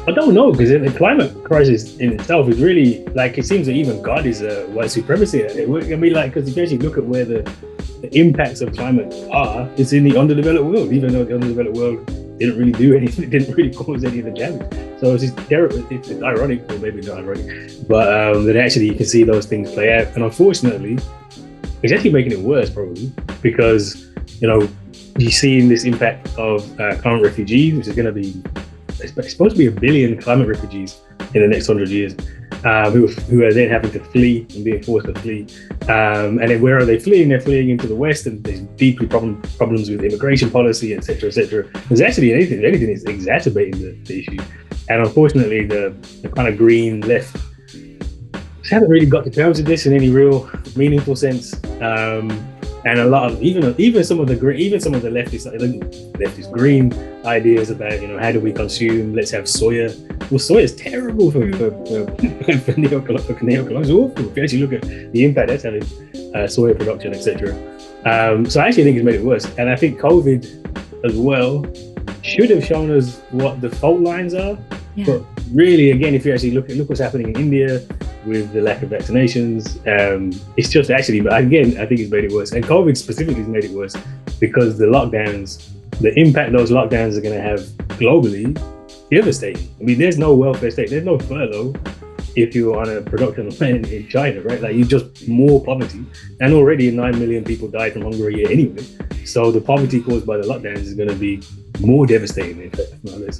I don't know, because the climate crisis in itself is really like, it seems that even God is a white supremacy at it. I mean, like, because if you actually look at where the impacts of climate are, it's in the underdeveloped world, even though the underdeveloped world didn't really do anything, didn't really cause any of the damage. So it's just terrible. It's ironic, or maybe not ironic, but that actually you can see those things play out. And unfortunately, it's actually making it worse, probably, because, you know, you're seeing this impact of climate refugees, which is going to be, it's supposed to be 1 billion climate refugees in the next 100 years, who are then having to flee and being forced to flee. And then where are they fleeing? They're fleeing into the West, and there's deeply problems with immigration policy, etc., etc. There's actually anything is exacerbating the issue. And unfortunately, the kind of green left haven't really got to terms with this in any real meaningful sense. And a lot of even some of the leftist green ideas about, you know, how do we consume? Let's have soya. Well, soya is terrible for neocolonialism. It's awful. If you actually look at the impact that's having, soya production, etc. So I actually think it's made it worse. And I think COVID as well should have shown us what the fault lines are. Yeah. But really, again, if you actually look what's happening in India with the lack of vaccinations, it's just actually, again, I think it's made it worse. And COVID specifically has made it worse because the impact those lockdowns are going to have globally, devastating. I mean, there's no welfare state, there's no furlough if you're on a production line in China, right? Like, you just more poverty. And already 9 million people died from hunger a year anyway. So the poverty caused by the lockdowns is going to be more devastating, in fact, nowadays.